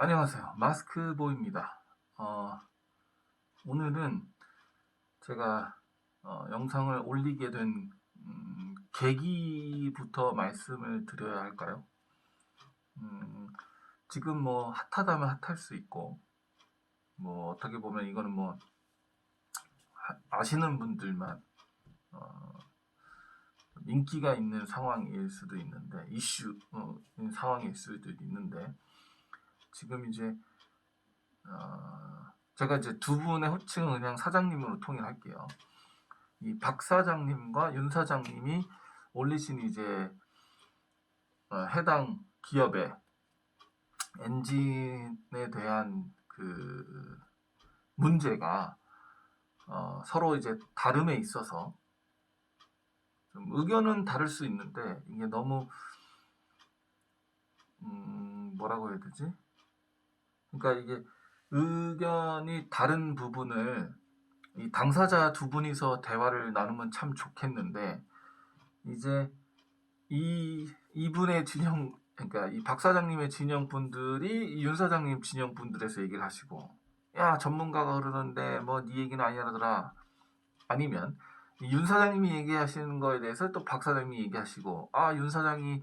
안녕하세요. 마스크보입니다. 오늘은 제가 영상을 올리게 된 계기부터 말씀을 드려야 할까요? 지금 뭐 핫하다면 핫할 수 있고, 뭐 어떻게 보면 이거는 뭐 아시는 분들만 인기가 있는 상황일 수도 있는데, 이슈인 상황일 수도 있는데, 지금 이제 제가 이제 두 분의 호칭은 그냥 사장님으로 통일할게요. 이 박 사장님과 윤 사장님이 올리신 이제 해당 기업의 엔진에 대한 그 문제가 서로 이제 다름에 있어서 좀 의견은 다를 수 있는데 이게 너무 뭐라고 해야 되지? 그러니까 이게 의견이 다른 부분을 이 당사자 두 분이서 대화를 나누면 참 좋겠는데 이제 이분의 진영, 그러니까 이 박 사장님의 진영 분들이 이 윤 사장님 진영 분들에서 얘기를 하시고, 야 전문가가 그러는데 뭐 네 얘기는 아니라더라. 아니면 윤 사장님이 얘기하시는 거에 대해서 또 박 사장님이 얘기하시고, 아 윤 사장이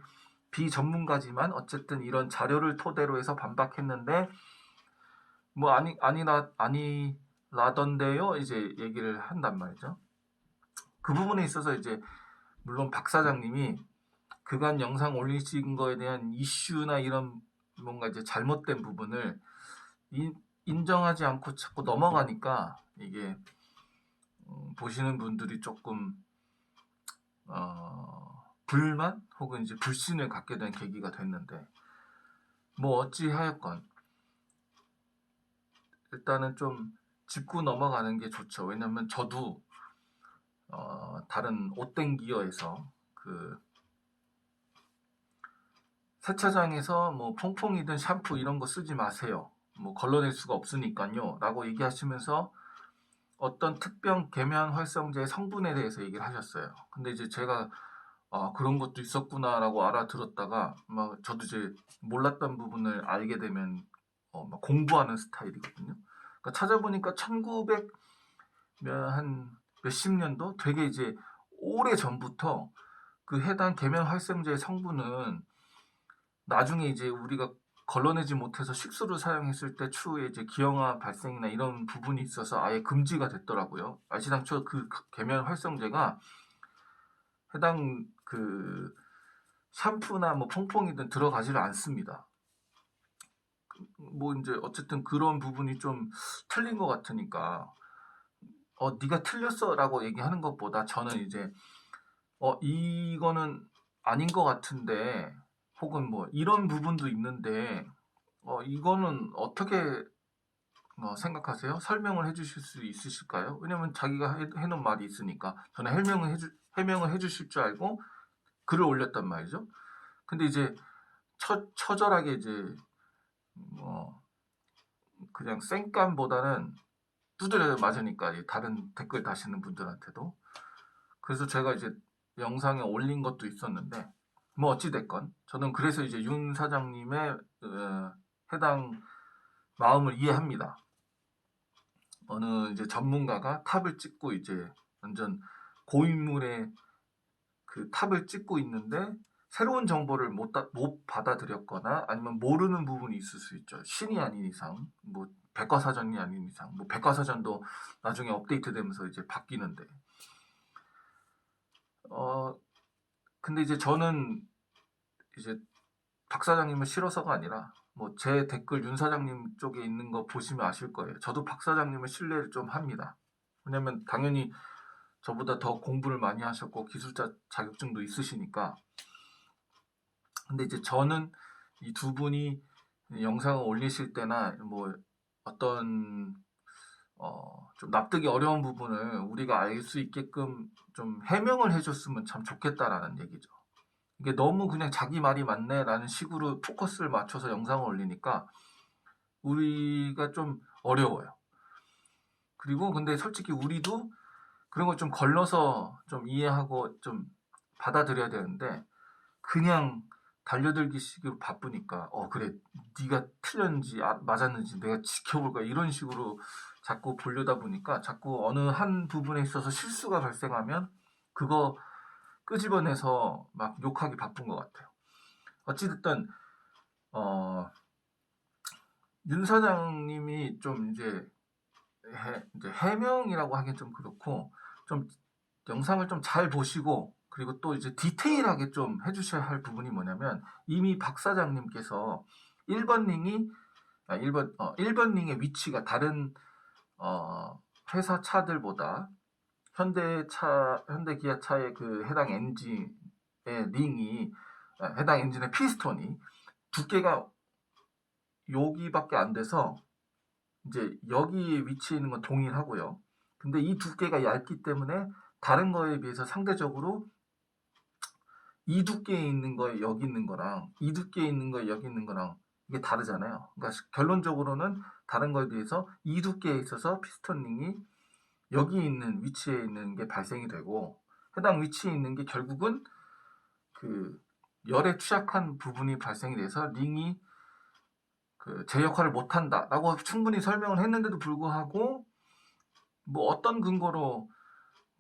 비전문가지만 어쨌든 이런 자료를 토대로 해서 반박했는데 뭐 아니라던데요 이제 얘기를 한단 말이죠. 그 부분에 있어서 이제 물론 박 사장님이 그간 영상 올리신 거에 대한 이슈나 이런 뭔가 이제 잘못된 부분을 인정하지 않고 자꾸 넘어가니까 이게 보시는 분들이 조금 불만 혹은 이제 불신을 갖게 된 계기가 됐는데 뭐 어찌하였건 일단은 좀 짚고 넘어가는 게 좋죠. 왜냐면 저도 다른 옷된 기어에서 그 세차장에서 뭐 퐁퐁이든 샴푸 이런 거 쓰지 마세요. 뭐 걸러낼 수가 없으니까요. 라고 얘기하시면서 어떤 특병 계면 활성제의 성분에 대해서 얘기를 하셨어요. 근데 이제 제가 그런 것도 있었구나라고 알아들었다가 막 저도 이제 몰랐던 부분을 알게 되면 막 공부하는 스타일이거든요. 그러니까 찾아보니까 1900 한 몇십 년도 되게 이제 오래 전부터 그 해당 계면 활성제의 성분은 나중에 이제 우리가 걸러내지 못해서 식수를 사용했을 때 추후에 이제 기형아 발생이나 이런 부분이 있어서 아예 금지가 됐더라고요. 아시당초 그 계면 활성제가 해당 그 샴푸나 뭐 퐁퐁이든 들어가지를 않습니다. 뭐 이제 어쨌든 그런 부분이 좀 틀린 것 같으니까 네가 틀렸어라고 얘기하는 것보다 저는 이제 이거는 아닌 것 같은데 혹은 뭐 이런 부분도 있는데 이거는 어떻게 생각하세요? 설명을 해주실 수 있으실까요? 왜냐면 자기가 해놓은 말이 있으니까 저는 해명을 해주실 줄 알고 글을 올렸단 말이죠. 근데 이제 처절하게 이제 뭐 그냥 쌩깐보다는 두드려 맞으니까 다른 댓글 다시는 분들한테도 그래서 제가 이제 영상에 올린 것도 있었는데 뭐 어찌 됐건 저는 그래서 이제 윤 사장님의 해당 마음을 이해합니다. 어느 이제 전문가가 탑을 찍고 이제 완전 고인물의 그 탑을 찍고 있는데 새로운 정보를 못 받아들였거나 아니면 모르는 부분이 있을 수 있죠. 신이 아닌 이상, 뭐 백과사전이 아닌 이상, 뭐 백과사전도 나중에 업데이트되면서 이제 바뀌는데, 근데 이제 저는 이제 박 사장님을 싫어서가 아니라 뭐 제 댓글 윤 사장님 쪽에 있는 거 보시면 아실 거예요. 저도 박 사장님을 신뢰를 좀 합니다. 왜냐면 당연히 저보다 더 공부를 많이 하셨고 기술자 자격증도 있으시니까. 근데 이제 저는 이 두 분이 영상을 올리실 때나 뭐 어떤 좀 납득이 어려운 부분을 우리가 알 수 있게끔 좀 해명을 해줬으면 참 좋겠다라는 얘기죠. 이게 너무 그냥 자기 말이 맞네라는 식으로 포커스를 맞춰서 영상을 올리니까 우리가 좀 어려워요. 그리고 근데 솔직히 우리도 그런 걸 좀 걸러서 좀 이해하고 좀 받아들여야 되는데 그냥 달려들기 식으로 바쁘니까 그래 네가 틀렸는지 맞았는지 내가 지켜볼 거야 이런 식으로 자꾸 보려다 보니까 자꾸 어느 한 부분에 있어서 실수가 발생하면 그거 끄집어내서 막 욕하기 바쁜 것 같아요. 어찌됐든 윤 사장님이 좀 이제 해명이라고 하긴 좀 그렇고 좀 영상을 좀 잘 보시고 그리고 또 이제 디테일하게 좀 해주셔야 할 부분이 뭐냐면 이미 박 사장님께서 1번 링이 1번 링의 위치가 다른 회사 차들보다 현대 기아차의 그 해당 엔진의 링이 해당 엔진의 피스톤이 두께가 여기밖에 안 돼서 이제 여기 위치해 있는 건 동일하고요. 근데 이 두께가 얇기 때문에 다른 거에 비해서 상대적으로 이 두께에 있는 거에 여기 있는 거랑 이 두께에 있는 거에 여기 있는 거랑 이게 다르잖아요. 그러니까 결론적으로는 다른 거에 비해서 이 두께에 있어서 피스톤 링이 여기 있는 위치에 있는 게 발생이 되고 해당 위치에 있는 게 결국은 그 열에 취약한 부분이 발생이 돼서 링이 제 역할을 못한다라고 충분히 설명을 했는데도 불구하고 뭐 어떤 근거로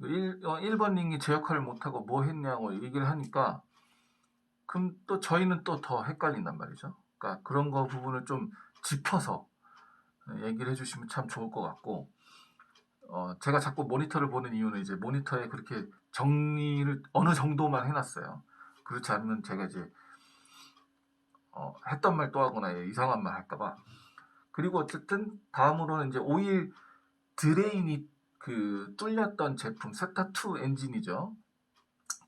1번 링이 제 역할을 못하고 뭐 했냐고 얘기를 하니까 그럼 또 저희는 또 더 헷갈린단 말이죠. 그러니까 그런 거 부분을 좀 짚어서 얘기를 해주시면 참 좋을 것 같고 제가 자꾸 모니터를 보는 이유는 이제 모니터에 그렇게 정리를 어느 정도만 해놨어요. 그렇지 않으면 제가 이제 했던 말 또 하거나 이상한 말 할까봐. 그리고 어쨌든 다음으로는 이제 오일 드레인이 뚫렸던 제품 세타2 엔진이죠.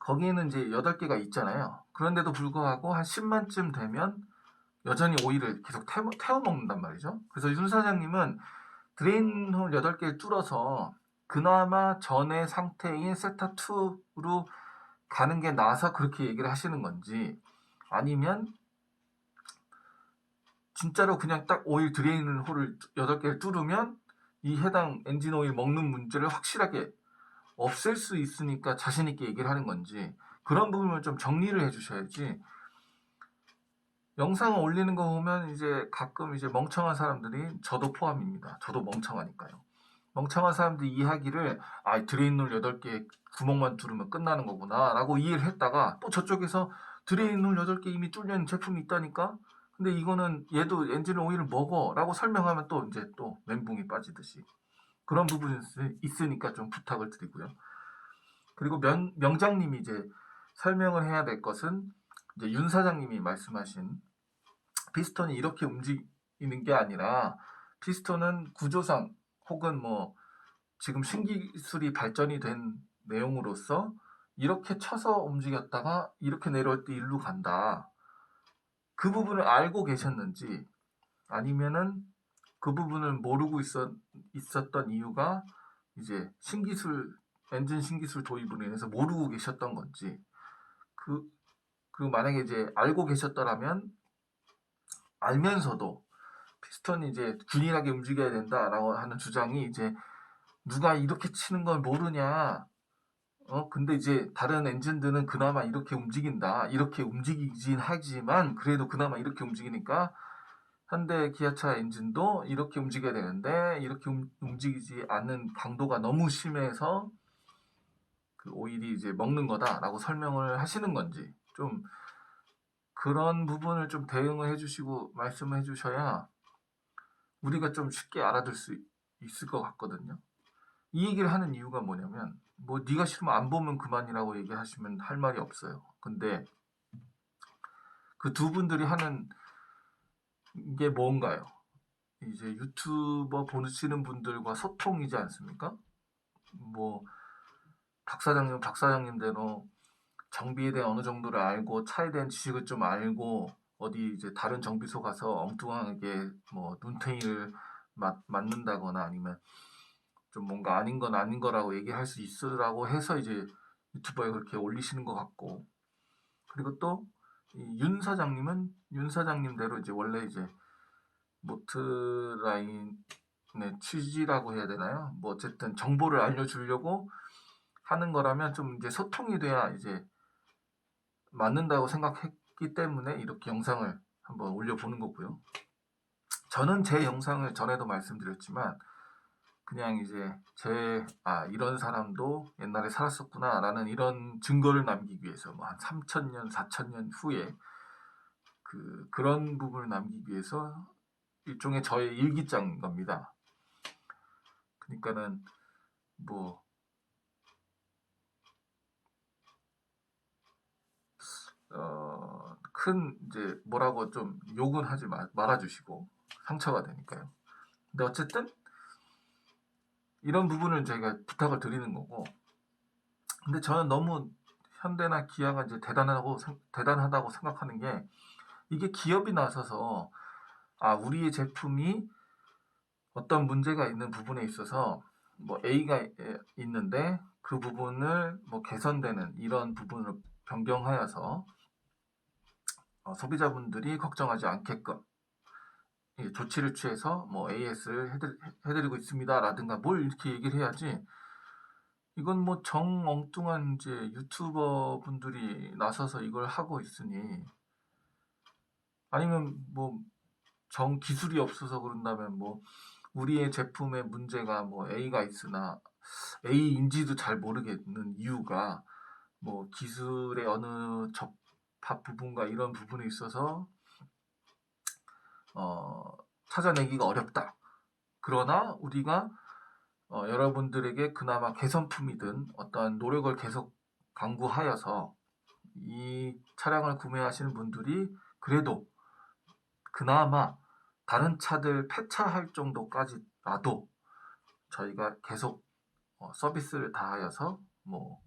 거기에는 이제 8개가 있잖아요. 그런데도 불구하고 한 10만쯤 되면 여전히 오일을 계속 태워 먹는단 말이죠. 그래서 윤 사장님은 드레인 홀 8개를 뚫어서 그나마 전의 상태인 세타2로 가는 게 나아서 그렇게 얘기를 하시는 건지 아니면 진짜로 그냥 딱 오일 드레인 홀을 8개를 뚫으면 이 해당 엔진 오일 먹는 문제를 확실하게 없앨 수 있으니까 자신 있게 얘기를 하는 건지 그런 부분을 좀 정리를 해주셔야지. 영상을 올리는 거 보면 이제 가끔 이제 멍청한 사람들이 저도 포함입니다. 저도 멍청하니까요. 멍청한 사람들이 이야기를 드레인홀 8개 구멍만 뚫으면 끝나는 거구나 라고 이해를 했다가 또 저쪽에서 드레인홀 8개 이미 뚫려있는 제품이 있다니까 근데 이거는 얘도 엔진 오일을 먹어 라고 설명하면 또 이제 또 멘붕이 빠지듯이 그런 부분이 있으니까 좀 부탁을 드리고요. 그리고 명장님이 이제 설명을 해야 될 것은 이제 윤 사장님이 말씀하신 피스톤이 이렇게 움직이는 게 아니라 피스톤은 구조상 혹은 뭐 지금 신기술이 발전이 된 내용으로서 이렇게 쳐서 움직였다가 이렇게 내려올 때 일로 간다. 그 부분을 알고 계셨는지 아니면은 그 부분을 모르고 있었던 이유가 이제 엔진 신기술 도입으로 인해서 모르고 계셨던 건지 그리고 만약에 이제 알고 계셨더라면 알면서도 피스톤이 이제 균일하게 움직여야 된다라고 하는 주장이 이제 누가 이렇게 치는 걸 모르냐 근데 이제 다른 엔진들은 그나마 이렇게 움직인다 이렇게 움직이긴 하지만 그래도 그나마 이렇게 움직이니까 현대 기아차 엔진도 이렇게 움직여야 되는데 이렇게 움직이지 않는 강도가 너무 심해서 그 오일이 이제 먹는 거다라고 설명을 하시는 건지 좀 그런 부분을 좀 대응을 해주시고 말씀을 해주셔야 우리가 좀 쉽게 알아들 수 있을 것 같거든요. 이 얘기를 하는 이유가 뭐냐면 뭐 네가 싫으면 안 보면 그만이라고 얘기하시면 할 말이 없어요. 근데 그 두 분들이 하는 게 뭔가요? 이제 유튜버 보시는 분들과 소통이지 않습니까? 뭐 박 사장님대로 정비에 대한 어느 정도를 알고 차에 대한 지식을 좀 알고 어디 이제 다른 정비소 가서 엉뚱하게 뭐 눈탱이를 맞는다거나 아니면 좀 뭔가 아닌 건 아닌 거라고 얘기할 수 있으라고 해서 이제 유튜버에 그렇게 올리시는 것 같고 그리고 또 윤 사장님대로 이제 원래 이제 모트라인의 취지라고 해야 되나요? 뭐 어쨌든 정보를 알려주려고 하는 거라면 좀 이제 소통이 돼야 이제 맞는다고 생각했기 싶기 때문에 이렇게 영상을 한번 올려보는 거고요. 저는 제 영상을 전에도 말씀드렸지만 그냥 이제 이런 사람도 옛날에 살았었구나 라는 이런 증거를 남기기 위해서 뭐 한 3,000년, 4,000년 후에 그런 부분을 남기기 위해서 일종의 저의 일기장인 겁니다. 그러니까는 뭐 큰 이제 뭐라고 좀 욕은 하지 말아주시고 상처가 되니까요. 근데 어쨌든 이런 부분을 제가 부탁을 드리는 거고, 근데 저는 너무 현대나 기아가 이제 대단하다고 생각하는 게, 이게 기업이 나서서 우리의 제품이 어떤 문제가 있는 부분에 있어서 뭐 A가 있는데 그 부분을 뭐 개선되는 이런 부분을 변경하여서 소비자분들이 걱정하지 않게끔 조치를 취해서 뭐 AS를 해드리고 있습니다라든가 뭘 이렇게 얘기를 해야지, 이건 뭐 엉뚱한 이제 유튜버 분들이 나서서 이걸 하고 있으니, 아니면 뭐 기술이 없어서 그런다면 뭐 우리의 제품의 문제가 뭐 A가 있으나 A인지도 잘 모르겠는 이유가 뭐 기술의 어느 접합 부분과 이런 부분에 있어서 찾아내기가 어렵다. 그러나 우리가 여러분들에게 그나마 개선품이든 어떠한 노력을 계속 강구하여서 이 차량을 구매하시는 분들이 그래도 그나마 다른 차들 폐차할 정도까지라도 저희가 계속 서비스를 다하여서 뭐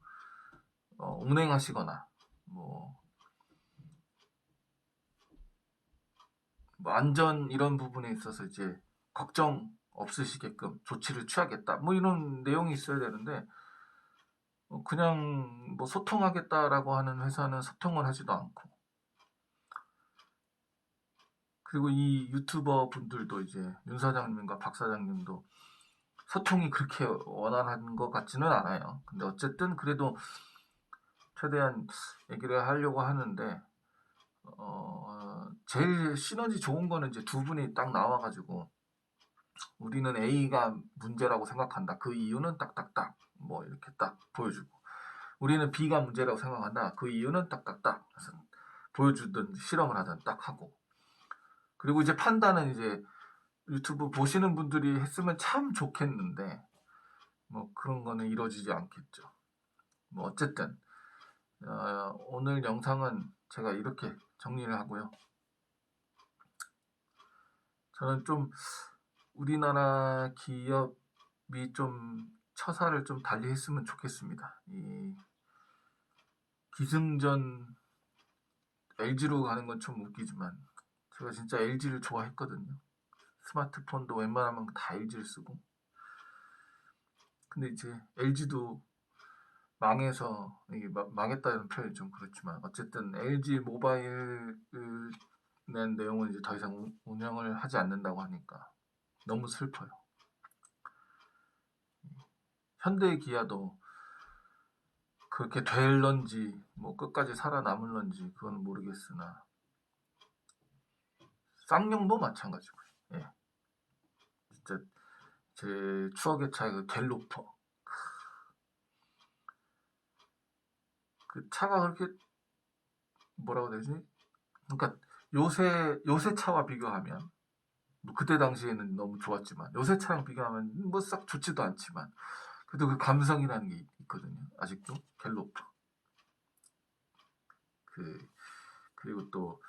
운행하시거나 뭐 안전 이런 부분에 있어서 이제 걱정 없으시게끔 조치를 취하겠다 뭐 이런 내용이 있어야 되는데, 그냥 뭐 소통하겠다라고 하는 회사는 소통을 하지도 않고, 그리고 이 유튜버 분들도 이제 윤 사장님과 박 사장님도 소통이 그렇게 원활한 것 같지는 않아요. 근데 어쨌든 그래도 최대한 얘기를 하려고 하는데, 제일 시너지 좋은 거는 이제 두 분이 딱 나와가지고 우리는 A가 문제라고 생각한다. 그 이유는 딱딱딱 뭐 이렇게 딱 보여주고, 우리는 B가 문제라고 생각한다. 그 이유는 딱딱딱 보여주든 실험을 하든 딱 하고, 그리고 이제 판단은 이제 유튜브 보시는 분들이 했으면 참 좋겠는데 뭐 그런 거는 이루어지지 않겠죠. 뭐 어쨌든 오늘 영상은 제가 이렇게 정리를 하고요. 저는 좀 우리나라 기업이 좀 처사를 좀 달리 했으면 좋겠습니다. 이 기승전 LG로 가는 건 좀 웃기지만 제가 진짜 LG를 좋아했거든요. 스마트폰도 웬만하면 다 LG를 쓰고, 근데 이제 LG도 망해서, 이게 망했다는 표현이 좀 그렇지만 어쨌든 LG 모바일 낸 내용은 이제 더 이상 운영을 하지 않는다고 하니까 너무 슬퍼요. 현대 기아도 그렇게 될런지 뭐 끝까지 살아남을런지 그건 모르겠으나 쌍용도 마찬가지고요. 예. 진짜 제 추억의 차 그 갤로퍼, 그 차가 그렇게 뭐라고 해야 되지? 그러니까 요새 차와 비교하면 뭐 그때 당시에는 너무 좋았지만 요새 차랑 비교하면 뭐 싹 좋지도 않지만 그래도 그 감성이라는 게 있거든요. 아직도 갤로퍼. 그리고 또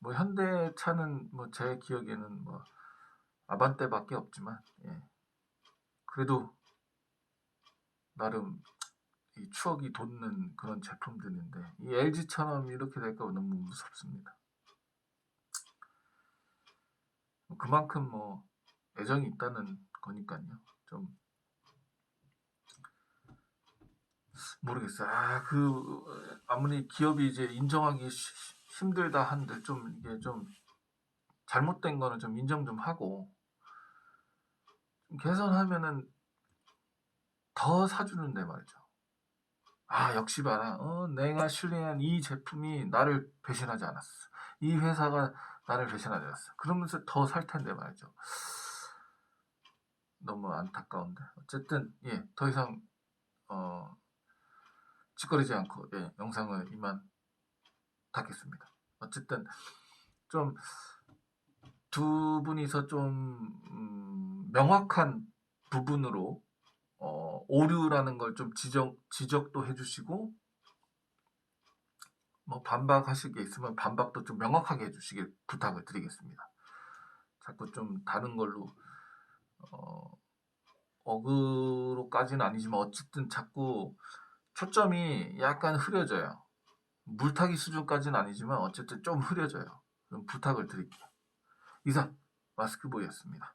뭐 현대 차는 뭐 제 기억에는 뭐 아반떼밖에 없지만, 예. 그래도 나름 이 추억이 돋는 그런 제품들인데 이 LG처럼 이렇게 될까 봐 너무 무섭습니다. 그만큼 뭐 애정이 있다는 거니까요. 좀 모르겠어요. 아무리 기업이 이제 인정하기 힘들다 한들 좀 이게 좀 잘못된 거는 좀 인정 좀 하고 좀 개선하면은 더 사주는데 말이죠. 역시 봐라. 내가 신뢰한 이 제품이 나를 배신하지 않았어. 이 회사가 나를 배신하지 않았어. 그러면서 더 살 텐데 말이죠. 너무 안타까운데. 어쨌든 더 이상 짓거리지 않고 영상을 이만 닫겠습니다. 어쨌든 좀 두 분이서 좀 명확한 부분으로 오류라는 걸 좀 지적도 해주시고, 뭐 반박하실 게 있으면 반박도 좀 명확하게 해주시길 부탁을 드리겠습니다. 자꾸 좀 다른 걸로 어그로까지는 아니지만 어쨌든 자꾸 초점이 약간 흐려져요. 물타기 수준까지는 아니지만 어쨌든 좀 흐려져요. 그럼 부탁을 드릴게요. 이상 마스크보이였습니다.